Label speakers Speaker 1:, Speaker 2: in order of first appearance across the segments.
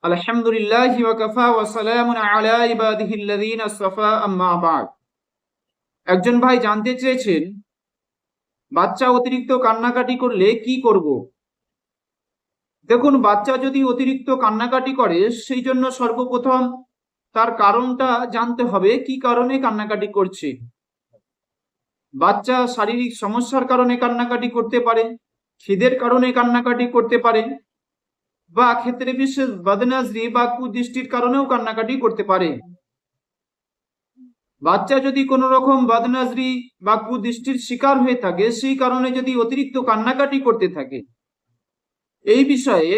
Speaker 1: আলহামদুলিল্লাহি ওয়া কাফা ওয়া সালামুন আলা ইবাদিহিল্লাযীনা আসতাফা আম্মা বা'দ। একজন ভাই জানতে চেয়েছেন, বাচ্চা অতিরিক্ত কান্নাকাটি করলে কি করব? দেখুন, বাচ্চা যদি অতিরিক্ত কান্নাকাটি করে সেই জন্য সর্বপ্রথম তার কারণটা জানতে হবে, কি কারণে কান্নাকাটি করছে। বাচ্চা শারীরিক সমস্যার কারণে কান্নাকাটি করতে পারে, খিদের কারণে কান্নাকাটি করতে পারে, বা ক্ষেত্রে বিশেষ বদনজরি বা কুদৃষ্টির কারণেও কান্নাকাটি করতে পারে। বাচ্চা যদি কোনো রকম বদনজরি বা কুদৃষ্টির শিকার হয়ে থাকে, সেই কারণে যদি অতিরিক্ত কান্নাকাটি করতে থাকে, এই বিষয়ে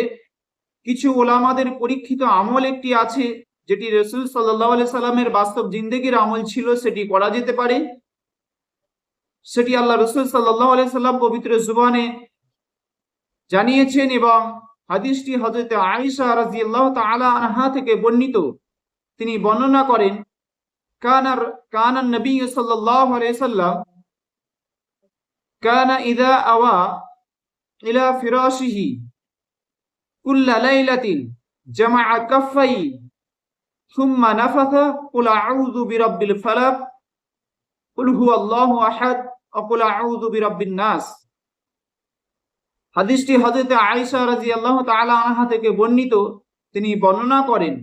Speaker 1: কিছু ওলামাদের পরীক্ষিত আমল একটি আছে, যেটি রাসূল সাল্লাল্লাহু আলাইহি সাল্লামের বাস্তব জিন্দেগির আমল ছিল, সেটি করা যেতে পারে। সেটি আল্লাহ রাসূল সাল্লাল্লাহু আলাইহি সাল্লাম পবিত্র জুবানে জানিয়েছেন এবং হাদিসটি হযরত আয়েশা রাদিয়াল্লাহু তাআলা আনহা থেকে বর্ণিত। তিনি বর্ণনা করেন, কানা নবী সাল্লাল্লাহু আলাইহি সাল্লাম কানা ইযা আওয়া ইলা ফিরাশিহি কুল্লা লাইলাতিন জামাআ কাফাই সুম্মা নাফাথা কুল আউযু বিরাব্বিল ফালাক কুল হুয়াল্লাহু আহাদ ওয়া কুল আউযু বিরাব্বিন নাস। হাদিসটি হযরত আয়েশা রাদিয়াল্লাহু তাআলা আনহা থেকে বর্ণিত। তিনি বর্ণনা করেন,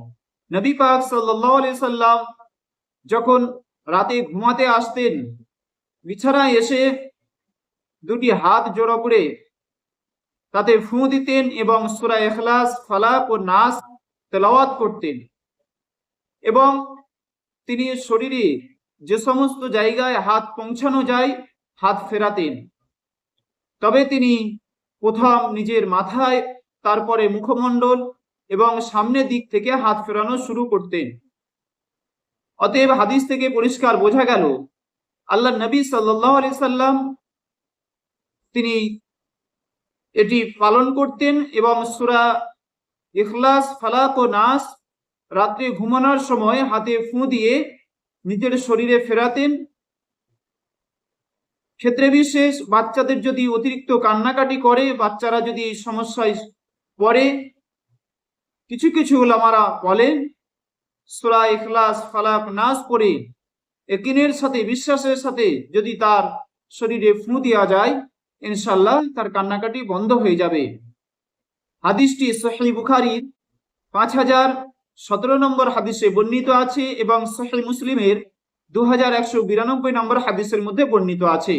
Speaker 1: নবী পাক সাল্লাল্লাহু আলাইহি সাল্লাম যখন রাতে ঘুমাতে আসতেন, বিছানায় এসে দুটি হাত জোড়া করে তাতে ফুঁ দিতেন এবং সূরা ইখলাস, ফালাক ও নাস তেলাওয়াত করতেন, এবং তিনি শরীরে যে সমস্ত জায়গায় হাত পৌঁছানো যায় হাত ফেরাতেন। তবে তিনি প্রথম নিজের মাথায়, তারপরে মুখমণ্ডল এবং সামনের দিক থেকে হাত ফেরানো শুরু করতেন। অতএব হাদিস থেকে পরিষ্কার বোঝা গেল, আল্লাহ নবী সাল্লাল্লাহু আলাইহি সাল্লাম তিনি এটি পালন করতেন এবং সূরা ইখলাস, ফালাক ও নাস রাত্রে ঘুমানোর সময় হাতে ফুঁ দিয়ে নিজের শরীরে ফেরাতেন। ক্ষেত্রে বিশেষ বাচ্চাদের যদি অতিরিক্ত কান্নাকাটি করে, বাচ্চারা যদি এই সমস্যায় পড়ে, কিছু কিছু ওলামারা বলেন সূরা ইখলাস, ফালাক, নাস পড়ে ইয়াকিনের সাথে, বিশ্বাসের সাথে যদি তার শরীরে ফুঁ দেওয়া যায়, ইনশাআল্লাহ তার কান্নাকাটি বন্ধ হয়ে যাবে। হাদিসটি সহিহ বুখারীর 5017 নম্বর হাদিসে বর্ণিত আছে এবং সহিহ মুসলিমের 2192 নম্বর হাদিসের মধ্যে বর্ণিত আছে।